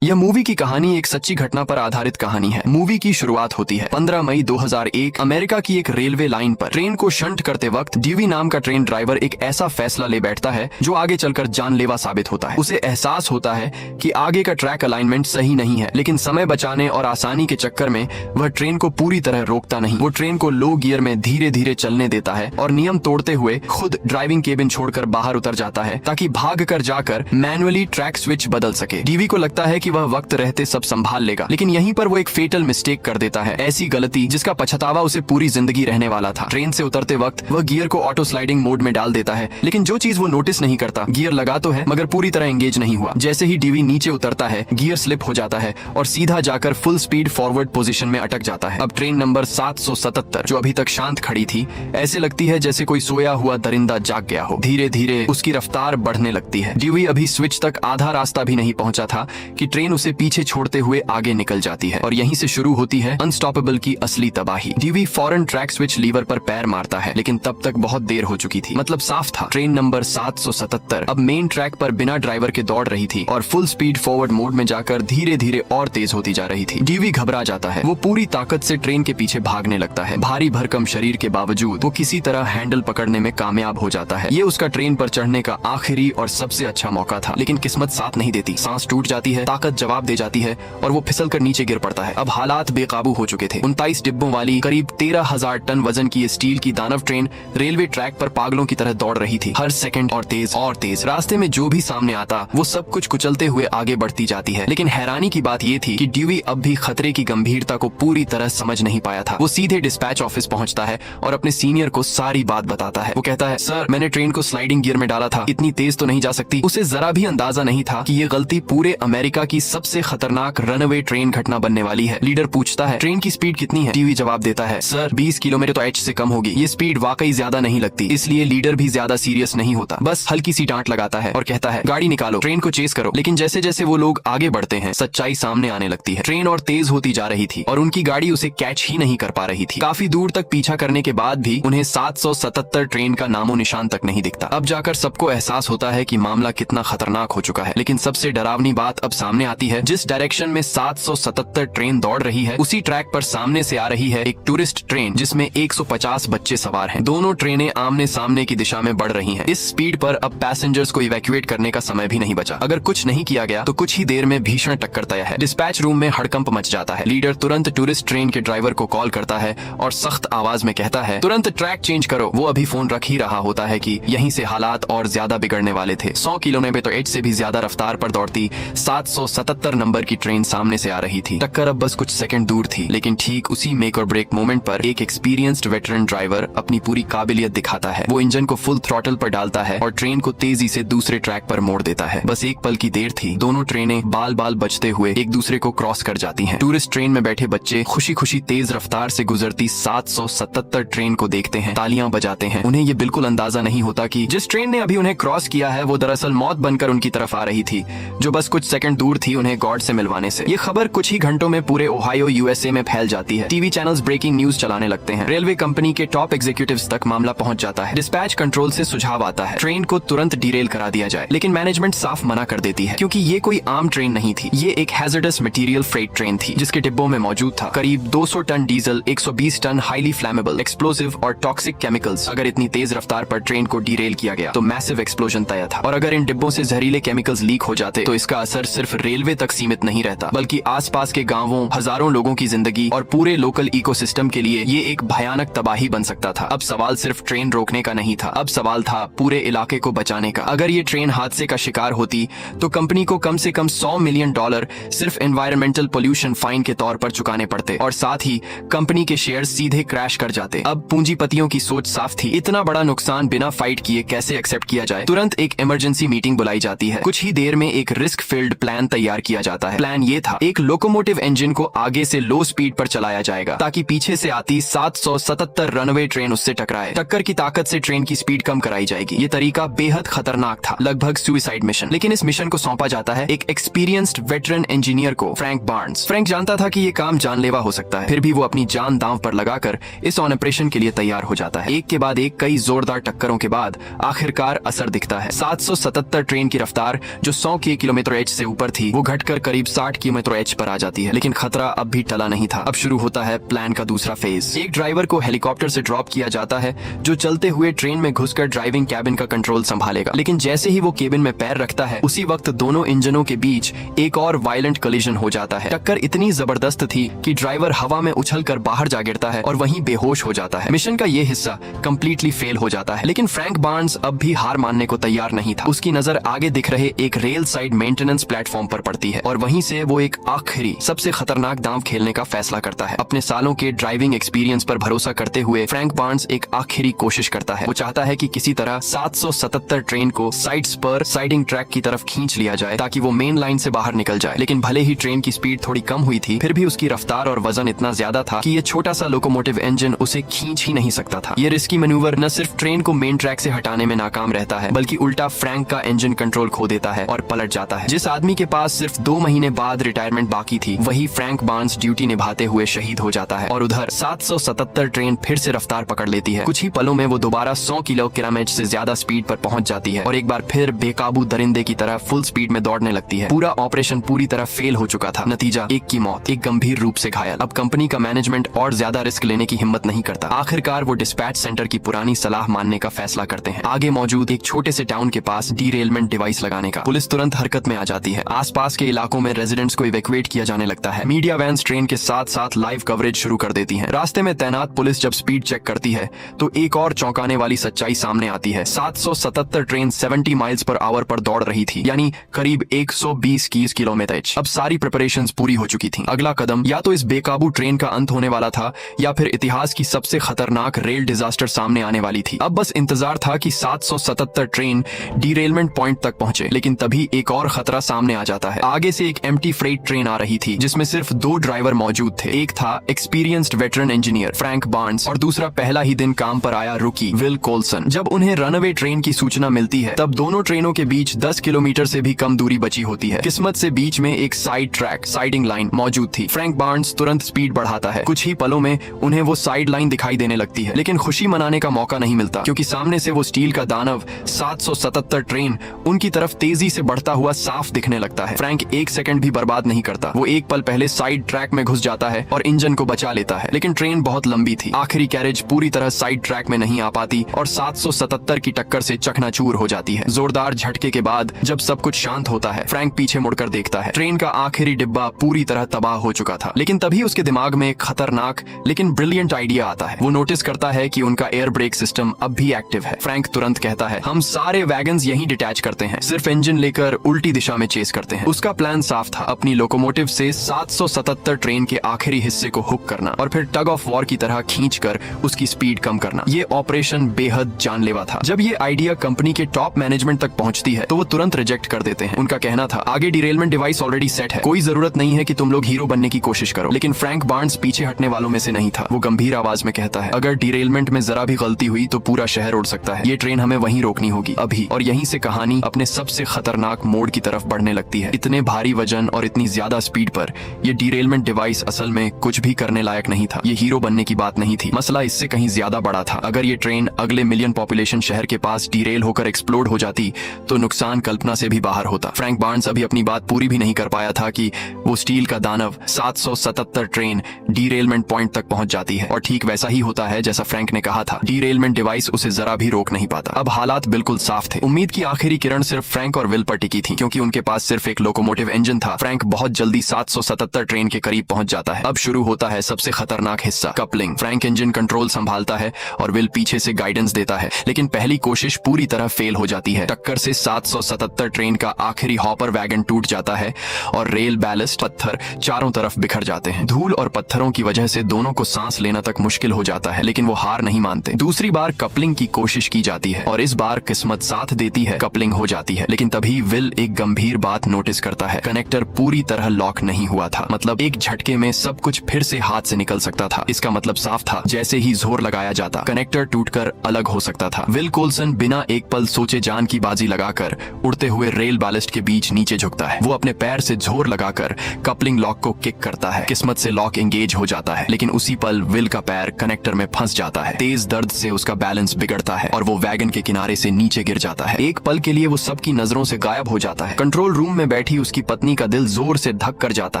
यह मूवी की कहानी एक सच्ची घटना पर आधारित कहानी है। मूवी की शुरुआत होती है 15 मई 2001 अमेरिका की एक रेलवे लाइन पर। ट्रेन को शंट करते वक्त ड्यूई नाम का ट्रेन ड्राइवर एक ऐसा फैसला ले बैठता है जो आगे चलकर जानलेवा साबित होता है। उसे एहसास होता है कि आगे का ट्रैक अलाइनमेंट सही नहीं है, लेकिन समय बचाने और आसानी के चक्कर में वह ट्रेन को पूरी तरह रोकता नहीं। वो ट्रेन को लो गियर में धीरे धीरे चलने देता है और नियम तोड़ते हुए खुद ड्राइविंग केबिन छोड़कर बाहर उतर जाता है ताकि भाग कर जाकर मैनुअली ट्रैक स्विच बदल सके। ड्यूई को लगता है कि वह वक्त रहते सब संभाल लेगा, लेकिन यहीं पर वो एक फेटल मिस्टेक कर देता है, ऐसी गलती जिसका पछतावा उसे पूरी जिंदगी रहने वाला था। ट्रेन से उतरते वक्त वह गियर को ऑटो स्लाइडिंग मोड में डाल देता है, लेकिन जो चीज वो नोटिस नहीं करता, गियर लगा तो है मगर पूरी तरह एंगेज नहीं हुआ। जैसे ही ड्यूई नीचे उतरता है, गियर स्लिप हो जाता है और सीधा जाकर फुल स्पीड फॉरवर्ड पोजीशन में अटक जाता है। अब ट्रेन नंबर 777 जो अभी तक शांत खड़ी थी, ऐसे लगती है जैसे कोई सोया हुआ दरिंदा जाग गया हो। धीरे धीरे उसकी रफ्तार बढ़ने लगती है। ड्यूई अभी स्विच तक आधा रास्ता भी नहीं पहुंचा था कि ट्रेन उसे पीछे छोड़ते हुए आगे निकल जाती है और यहीं से शुरू होती है अनस्टॉपेबल की असली तबाही। ड्यूई फौरन ट्रैक स्विच लीवर पर पैर मारता है, लेकिन तब तक बहुत देर हो चुकी थी। मतलब साफ था, ट्रेन नंबर 777 अब मेन ट्रैक पर बिना ड्राइवर के दौड़ रही थी और फुल स्पीड फॉरवर्ड मोड में जाकर धीरे धीरे और तेज होती जा रही थी। ड्यूई घबरा जाता है। वो पूरी ताकत से ट्रेन के पीछे भागने लगता है। भारी भरकम शरीर के बावजूद वो किसी तरह हैंडल पकड़ने में कामयाब हो जाता है। ये उसका ट्रेन पर चढ़ने का आखिरी और सबसे अच्छा मौका था, लेकिन किस्मत साथ नहीं देती। सांस टूट जाती है, ताकत जवाब दे जाती है और वो फिसल कर नीचे गिर पड़ता है। अब हालात बेकाबू हो चुके थे। 29 डिब्बों वाली करीब 13,000 टन वजन की स्टील की दानव ट्रेन रेलवे ट्रैक पर पागलों की तरह दौड़ रही थी, हर सेकंड और तेज। रास्ते में जो भी सामने आता वो सब कुछ कुचलते हुए आगे बढ़ती जाती है। लेकिन हैरानी की बात ये थी कि ड्यूई अब भी खतरे की गंभीरता को पूरी तरह समझ नहीं पाया था। वो सीधे डिस्पैच ऑफिस पहुंचता है और अपने सीनियर को सारी बात बताता है। वो कहता है, सर मैंने ट्रेन को स्लाइडिंग गियर में डाला था, इतनी तेज तो नहीं जा सकती। उसे जरा भी अंदाजा नहीं था कि ये गलती पूरे अमेरिका की सबसे खतरनाक रनअवे ट्रेन घटना बनने वाली है। लीडर पूछता है, ट्रेन की स्पीड कितनी है? ड्यूई जवाब देता है, सर 20 किलोमीटर तो एच से कम होगी। ये स्पीड वाकई ज्यादा नहीं लगती। इसलिए लीडर भी ज्यादा सीरियस नहीं होता, बस हल्की सी डांट लगाता है और कहता है, गाड़ी निकालो, ट्रेन को चेस करो। लेकिन जैसे जैसे वो लोग आगे बढ़ते हैं, सच्चाई सामने आने लगती है। ट्रेन और तेज होती जा रही थी और उनकी गाड़ी उसे कैच ही नहीं कर पा रही थी। काफी दूर तक पीछा करने के बाद भी उन्हें 777 ट्रेन का नामो निशान तक नहीं दिखता। अब जाकर सबको एहसास होता है कि मामला कितना खतरनाक हो चुका है। लेकिन सबसे डरावनी बात अब सामने आती है। जिस डायरेक्शन में 777 ट्रेन दौड़ रही है, उसी ट्रैक पर सामने से आ रही है एक टूरिस्ट ट्रेन जिसमें 150 बच्चे सवार हैं। दोनों ट्रेनें आमने सामने की दिशा में बढ़ रही हैं। इस स्पीड पर अब पैसेंजर्स को इवैक्यूएट करने का समय भी नहीं बचा। अगर कुछ नहीं किया गया तो कुछ ही देर में भीषण टक्कर तय है। डिस्पैच रूम में हड़कंप मच जाता है। लीडर तुरंत टूरिस्ट ट्रेन के ड्राइवर को कॉल करता है और सख्त आवाज में कहता है, तुरंत ट्रैक चेंज करो। वो अभी फोन रख ही रहा होता है कि यहीं से हालात और ज्यादा बिगड़ने वाले थे। 100 किलोमीटर तो एच से भी ज्यादा रफ्तार पर दौड़ती 777 नंबर की ट्रेन सामने से आ रही थी। टक्कर अब बस कुछ सेकंड दूर थी, लेकिन ठीक उसी मेक और ब्रेक मोमेंट पर एक एक्सपीरियंस्ड वेटरन ड्राइवर अपनी पूरी काबिलियत दिखाता है। वो इंजन को फुल थ्रॉटल पर डालता है और ट्रेन को तेजी से दूसरे ट्रैक पर मोड़ देता है। बस एक पल की देर थी, दोनों ट्रेनें बाल बाल बचते हुए एक दूसरे को क्रॉस कर जाती हैं। टूरिस्ट ट्रेन में बैठे बच्चे खुशी खुशी तेज रफ्तार से गुजरती 777 ट्रेन को देखते हैं, तालियां बजाते हैं। उन्हें ये बिल्कुल अंदाजा नहीं होता कि जिस ट्रेन ने अभी उन्हें क्रॉस किया है वो दरअसल मौत बनकर उनकी तरफ आ रही थी, जो बस कुछ सेकंड दूर थी उन्हें गॉड से मिलवाने से। ये खबर कुछ ही घंटों में पूरे ओहायो यूएसए में फैल जाती है। टीवी चैनल्स ब्रेकिंग न्यूज चलाने लगते हैं। रेलवे कंपनी के टॉप एग्जीक्यूटिव्स तक मामला पहुंच जाता है। डिस्पैच कंट्रोल से सुझाव आता है, ट्रेन को तुरंत डिरेल करा दिया जाए, लेकिन मैनेजमेंट साफ मना कर देती है, क्योंकि ये कोई आम ट्रेन नहीं थी। ये एक हैजर्डस मटेरियल फ्रेट ट्रेन थी, जिसके डिब्बों में मौजूद था करीब 200 ton diesel, 120 ton highly flammable, explosive और टॉक्सिक केमिकल्स। अगर इतनी तेज रफ्तार पर ट्रेन को डिरेल किया गया तो मैसिव एक्सप्लोजन तय था, और अगर इन डिब्बों से जहरीले केमिकल्स लीक हो जाते तो इसका असर सिर्फ रेलवे तक सीमित नहीं रहता, बल्कि आसपास के गांवों, हजारों लोगों की जिंदगी और पूरे लोकल इकोसिस्टम के लिए ये एक भयानक तबाही बन सकता था। अब सवाल सिर्फ ट्रेन रोकने का नहीं था, अब सवाल था पूरे इलाके को बचाने का। अगर ये ट्रेन हादसे का शिकार होती तो कंपनी को कम से कम $100 मिलियन सिर्फ एनवायरमेंटल पोल्यूशन फाइन के तौर पर चुकाने पड़ते और साथ ही कंपनी के शेयर सीधे क्रैश कर जाते। अब पूंजीपतियों की सोच साफ थी, इतना बड़ा नुकसान बिना फाइट किए कैसे एक्सेप्ट किया जाए। तुरंत एक इमरजेंसी मीटिंग बुलाई जाती है। कुछ ही देर में एक रिस्क फील्ड प्लान तैयार किया जाता है। प्लान ये था, एक लोकोमोटिव इंजन को आगे से लो स्पीड पर चलाया जाएगा ताकि पीछे से आती 777 रनवे ट्रेन उससे टकराए। टक्कर की ताकत से ट्रेन की स्पीड कम कराई जाएगी। ये तरीका बेहद खतरनाक था, लगभग सुसाइड मिशन। लेकिन इस मिशन को सौंपा जाता है एक एक्सपीरियंस्ड वेटरन इंजीनियर को, फ्रैंक बार्न्स। फ्रैंक जानता था कि ये काम जानलेवा हो सकता है, फिर भी वो अपनी जान दांव पर लगाकर इस ऑपरेशन के लिए तैयार हो जाता है। एक के बाद एक कई जोरदार टक्करों के बाद आखिरकार असर दिखता है। 777 ट्रेन की रफ्तार जो 100 किलोमीटर एच से ऊपर थी, वो घटकर करीब 60 km/h पर आ जाती है। लेकिन खतरा अब भी टला नहीं था। अब शुरू होता है प्लान का दूसरा फेज। एक ड्राइवर को हेलीकॉप्टर से ड्रॉप किया जाता है जो चलते हुए ट्रेन में घुसकर ड्राइविंग कैबिन का कंट्रोल संभालेगा। लेकिन जैसे ही वो केबिन में पैर रखता है उसी वक्त दोनों इंजनों के बीच एक और वायलेंट कोलिजन हो जाता है। टक्कर इतनी जबरदस्त थी कि ड्राइवर हवा में उछलकर बाहर जा गिरता है और वहीं बेहोश हो जाता है। मिशन का ये हिस्सा कंप्लीटली फेल हो जाता है। लेकिन फ्रैंक बार्न्स अब भी हार मानने को तैयार नहीं था। उसकी नजर आगे दिख रहे एक रेल साइड मेंटेनेंस प्लेटफॉर्म पर पड़ती है और वहीं से वो एक आखिरी सबसे खतरनाक दांव खेलने का फैसला करता है। अपने सालों के ड्राइविंग एक्सपीरियंस पर भरोसा करते हुए फ्रैंक बार्न्स एक आखिरी कोशिश करता है। वो चाहता है कि किसी तरह 777 ट्रेन को साइड्स पर साइडिंग ट्रैक की तरफ खींच लिया जाए ताकि वो मेन लाइन से बाहर निकल जाए। लेकिन भले ही ट्रेन की स्पीड थोड़ी कम हुई थी, फिर भी उसकी रफ्तार और वजन इतना ज्यादा था कि ये छोटा सा लोकोमोटिव इंजन उसे खींच ही नहीं सकता था। ये रिस्की मैन्यूवर न सिर्फ ट्रेन को मेन ट्रैक से हटाने में नाकाम रहता है, बल्कि उल्टा फ्रैंक का इंजन कंट्रोल खो देता है और पलट जाता है। जिस आदमी के पास सिर्फ 2 महीने बाद रिटायरमेंट बाकी थी, वही फ्रैंक बार्न्स ड्यूटी निभाते हुए शहीद हो जाता है। और उधर 777 ट्रेन फिर से रफ्तार पकड़ लेती है। कुछ ही पलों में वो दोबारा 100 किलोमीटर से ज्यादा स्पीड पर पहुंच जाती है और एक बार फिर बेकाबू दरिंदे की तरह फुल स्पीड में दौड़ने लगती है। पूरा ऑपरेशन पूरी तरह फेल हो चुका था। नतीजा एक की मौत, एक गंभीर रूप से घायल। अब कंपनी का मैनेजमेंट और ज्यादा रिस्क लेने की हिम्मत नहीं करता। आखिरकार वो डिस्पैच सेंटर की पुरानी सलाह मानने का फैसला करते हैं, आगे मौजूद एक छोटे से टाउन के पास डीरेलमेंट डिवाइस लगाने का। पुलिस तुरंत हरकत में आ जाती है। आसपास के इलाकों में रेजिडेंट्स को इवैक्यूएट किया जाने लगता है। मीडिया वैन्स ट्रेन के साथ साथ लाइव कवरेज शुरू कर देती हैं। रास्ते में तैनात पुलिस जब स्पीड चेक करती है तो एक और चौंकाने वाली सच्चाई सामने आती है। 777 ट्रेन 70 माइल्स पर आवर पर दौड़ रही थी, यानी करीब 120 किलोमीटर। अब सारी प्रिपरेशंस पूरी हो चुकी थीं। अगला कदम या तो इस बेकाबू ट्रेन का अंत होने वाला था या फिर इतिहास की सबसे खतरनाक रेल डिजास्टर सामने आने वाली थी। अब बस इंतजार था कि 777 ट्रेन डीरेलमेंट पॉइंट तक पहुंचे। लेकिन तभी एक और खतरा सामने आ जाता है। आगे से एक एम्प्टी फ्रेट ट्रेन आ रही थी जिसमें सिर्फ 2 ड्राइवर मौजूद थे। एक था experienced veteran engineer Frank Barnes और दूसरा पहला ही दिन काम पर आया रूकी विल कोल्सन। जब उन्हें रनअवे ट्रेन की सूचना मिलती है तब दोनों ट्रेनों के बीच 10 किलोमीटर से भी कम दूरी बची होती है। किस्मत से बीच में एक साइड ट्रैक साइडिंग लाइन मौजूद थी। फ्रैंक बार्न्स तुरंत स्पीड बढ़ाता है। कुछ ही पलों में उन्हें वो साइड लाइन दिखाई देने लगती है, लेकिन खुशी मनाने का मौका नहीं मिलता क्योंकि सामने से वो स्टील का दानव 777 ट्रेन उनकी तरफ तेजी से बढ़ता हुआ साफ दिखने लगता है। फ्रैंक एक सेकंड भी बर्बाद नहीं करता। वो एक पल पहले साइड ट्रैक में घुस जाता है और इंजन को बचा लेता है। लेकिन ट्रेन बहुत लंबी थी। आखिरी कैरेज पूरी तरह साइड ट्रैक में नहीं आ पाती और 777 की टक्कर से चकनाचूर हो जाती है। जोरदार झटके के बाद जब सब कुछ शांत होता है, फ्रैंक पीछे मुड़कर देखता है। ट्रेन का आखिरी डिब्बा पूरी तरह तबाह हो चुका था। लेकिन तभी उसके दिमाग में एक खतरनाक लेकिन ब्रिलियंट आइडिया आता है। वो नोटिस करता है कि उनका एयर ब्रेक सिस्टम अब भी एक्टिव है। फ्रैंक तुरंत कहता है, हम सारे वैगन्स यहीं डिटैच करते हैं, सिर्फ इंजन लेकर उल्टी दिशा में चेस करते हैं। उसका प्लान साफ था, अपनी लोकोमोटिव से 777 ट्रेन के आखिरी हिस्से को हुक करना और फिर टग ऑफ वॉर की तरह खींचकर उसकी स्पीड कम करना। ये ऑपरेशन बेहद जानलेवा था। जब ये आइडिया कंपनी के टॉप मैनेजमेंट तक पहुंचती है तो वो तुरंत रिजेक्ट कर देते हैं। उनका कहना था, आगे डिरेलमेंट डिवाइस ऑलरेडी सेट है, कोई जरूरत नहीं है कि तुम लोग हीरो बनने की कोशिश करो। लेकिन फ्रैंक बार्न्स पीछे हटने वालों में से नहीं था। वो गंभीर आवाज में कहता है, अगर डिरेलमेंट में जरा भी गलती हुई तो पूरा शहर उड़ सकता है। ये ट्रेन हमें वहीं रोकनी होगी अभी। और यहीं से कहानी अपने सबसे खतरनाक मोड़ की तरफ बढ़ने लगती है। इतने भारी वजन और इतनी ज्यादा स्पीड पर ये डिरेलमेंट डिवाइस असल में कुछ भी करने लायक नहीं था। ये हीरो बनने की बात नहीं थी। मसला इससे कहीं ज्यादा बड़ा था। अगर ये ट्रेन अगले मिलियन पॉपुलेशन शहर के पास डीरेल होकर एक्सप्लोड हो जाती तो नुकसान कल्पना से भी बाहर होता। फ्रैंक बार्न्स अभी अपनी बात पूरी भी नहीं कर पाया था कि वो स्टील का दानव 777 ट्रेन डीरेलमेंट पॉइंट तक पहुंच जाती है। और ठीक वैसा ही होता है जैसा फ्रैंक ने कहा था। डीरेलमेंट डिवाइस उसे जरा भी रोक नहीं पाता। अब हालात बिल्कुल साफ थे। उम्मीद की आखिरी किरण सिर्फ फ्रैंक और विल पर टिकी थी क्योंकि उनके पास सिर्फ एक लोकोमोटिव इंजन था। फ्रैंक बहुत जल्दी 777 ट्रेन के करीब पहुंच जाता है। अब शुरू होता है सबसे खतरनाक हिस्सा, कपलिंग। फ्रैंक इंजन कंट्रोल संभालता है और विल पीछे से गाइडेंस देता है। लेकिन पहली कोशिश पूरी तरह फेल हो जाती है। टक्कर से 777 ट्रेन का आखिरी हॉपर वैगन टूट जाता है और रेल बैलेस्ट पत्थर चारों तरफ बिखर जाते हैं। धूल और पत्थरों की वजह से दोनों को सांस लेना तक मुश्किल हो जाता है, लेकिन वो हार नहीं मानते। दूसरी बार कपलिंग की कोशिश की जाती है और इस बार किस्मत साथ देती है, कपलिंग हो जाती है। लेकिन तभी विल एक गंभीर बात नोटिस करता है, कनेक्टर पूरी तरह लॉक नहीं हुआ था। मतलब एक झटके में सब कुछ फिर से हाथ से निकल सकता था। इसका मतलब साफ था, जैसे ही जोर लगाया जाता कनेक्टर टूटकर अलग हो सकता था। विल कोल्सन बिना एक पल सोचे जान की बाजी लगाकर उड़ते हुए रेल बैलेस्ट के बीच नीचे झुकता है। वो अपने पैर से जोर लगाकर कपलिंग लॉक को किक करता है। किस्मत से लॉक एंगेज हो जाता है, लेकिन उसी पल विल का पैर कनेक्टर में फंस जाता है। तेज दर्द से उसका बैलेंस बिगड़ता है और वो वैगन के किनारे से नीचे गिर जाता है। एक पल के लिए वो सबकी नजरों से गायब हो जाता है। कंट्रोल रूम में बैठी उसकी पत्नी का दिल जोर से धक कर जाता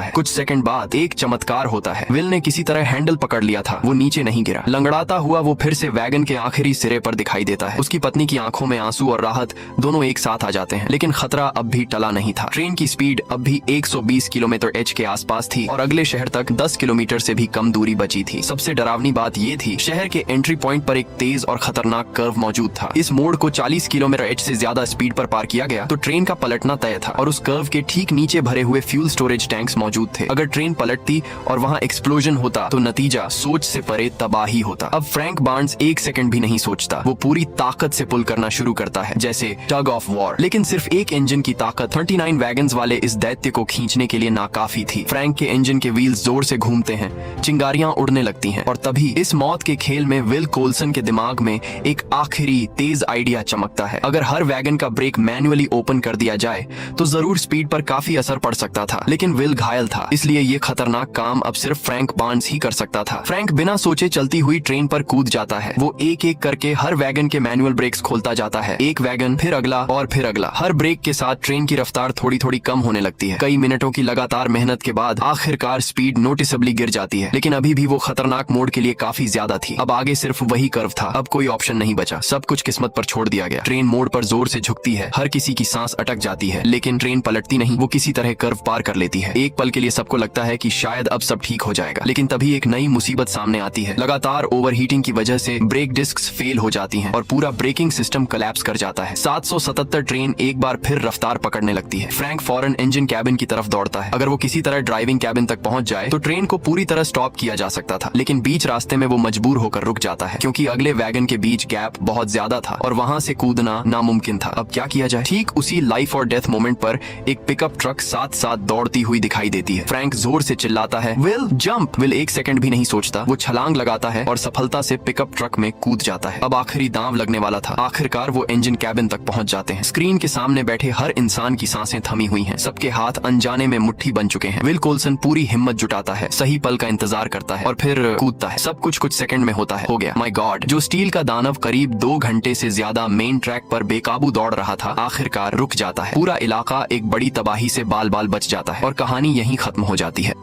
है। कुछ सेकंड बाद एक चमत्कार होता है। विल ने किसी तरह हैंडल पकड़ लिया था, वो नीचे नहीं गिरा। लंगड़ाता हुआ वो फिर से वैगन के आखिरी सिरे पर दिखाई देता है। उसकी पत्नी की आंखों में आंसू और राहत दोनों एक साथ आ जाते हैं, लेकिन खतरा अब भी टला नहीं था। ट्रेन की स्पीड अब भी 120 किलोमीटर/h के आसपास थी और अगले शहर तक 10 किलोमीटर से भी कम दूरी बची थी। सबसे डरावनी बात ये थी, शहर के एंट्री पॉइंट पर एक तेज और खतरनाक कर्व मौजूद था। इस मोड़ को 40 किलोमीटर/h से ज्यादा स्पीड पर पार किया गया तो ट्रेन का पलटना तय था और उस कर्व के ठीक नीचे भरे हुए फ्यूल स्टोरेज टैंक्स मौजूद थे। अगर ट्रेन पलटती और वहाँ एक्सप्लोजन होता तो नतीजा सोच से परे तबाही होता। अब फ्रैंक बार्न्स एक सेकंड भी नहीं सोचता, वो पूरी ताकत से पुल करना शुरू करता है जैसे टग ऑफ वॉर। लेकिन सिर्फ एक इंजन की ताकत 39 वैगन्स वाले इस दैत्य को खींचने के लिए नाकाफी थी। फ्रैंक के इंजन के व्हील्स जोर से घूमते हैं, चिंगारियां उड़ने लगती हैं और तभी इस मौत के खेल में विल कोल्सन के दिमाग में एक आखिरी तेज आइडिया चमकता है। अगर हर वैगन का ब्रेक मैन्युअली ओपन कर दिया जाए तो जरूर स्पीड पर काफी असर पड़ सकता था, लेकिन विल घायल था, इसलिए ये खतरनाक काम अब सिर्फ फ्रैंक बार्न्स ही कर सकता था। फ्रैंक बिना सोचे चलती हुई ट्रेन पर कूद जाता है। वो एक एक करके हर वैगन के मैनुअल ब्रेक्स खोलता जाता है, एक वैगन फिर अगला और फिर अगला। हर ब्रेक के साथ ट्रेन की रफ्तार थोड़ी थोड़ी कम होने लगती है। कई मिनटों की लगातार मेहनत के बाद आखिरकार स्पीड नोटिसेबली गिर जाती है, लेकिन अभी भी वो खतरनाक मोड़ के लिए काफी ज्यादा थी। अब आगे सिर्फ वही कर्व था, अब कोई ऑप्शन नहीं बचा, सब कुछ किस्मत पर छोड़ दिया गया। ट्रेन मोड़ पर जोर से झुकती है, हर किसी की सांस अटक जाती है, लेकिन ट्रेन पलटती नहीं, वो किसी तरह कर्व पार कर लेती है। एक पल के लिए सबको लगता है कि शायद अब सब ठीक हो जाएगा, लेकिन तभी एक नई मुसीबत सामने आती है। लगातार ओवरहीटिंग की वजह से ब्रेक डिस्क्स फेल हो जाती हैं और पूरा ब्रेकिंग सिस्टम कोलैप्स कर जाता है। 777 ट्रेन एक बार फिर रफ्तार पकड़ने लगती है। फ्रैंक फौरन इंजन कैबिन की तरफ दौड़ता है। अगर वो किसी तरह ड्राइविंग कैबिन तक पहुंच जाए तो ट्रेन को पूरी तरह स्टॉप किया जा सकता था, लेकिन बीच रास्ते में वो मजबूर होकर रुक जाता है क्योंकि अगले वैगन के बीच गैप बहुत ज्यादा था और वहां से कूदना नामुमकिन था। अब क्या किया जाए? ठीक उसी लाइफ और डेथ मोमेंट पर एक पिकअप ट्रक साथ साथ दौड़ती हुई दिखाई देती है। फ्रैंक जोर से चिल्लाता है, विल जंप। विल एक सेकंड भी नहीं सोचता, वो छलांग लगाता है और सफलता से पिकअप ट्रक में कूद जाता है। अब आखिरी दांव लगने वाला था। आखिरकार वो इंजन कैबिन तक पहुंच जाते हैं। स्क्रीन के सामने बैठे हर इंसान की सांसें थमी हुई हैं, सबके हाथ अनजाने में मुट्ठी बन चुके हैं। विल कोल्सन पूरी हिम्मत जुटाता है, सही पल का इंतजार करता है और फिर कूदता है। सब कुछ सेकंड में होता है। हो गया। माय गॉड, जो स्टील का दानव करीब 2 घंटे से ज्यादा मेन ट्रैक पर बेकाबू दौड़ रहा था, आखिरकार रुक जाता है। पूरा इलाका एक बड़ी तबाही से बाल बाल बच जाता है और कहानी यहीं खत्म हो जाती है।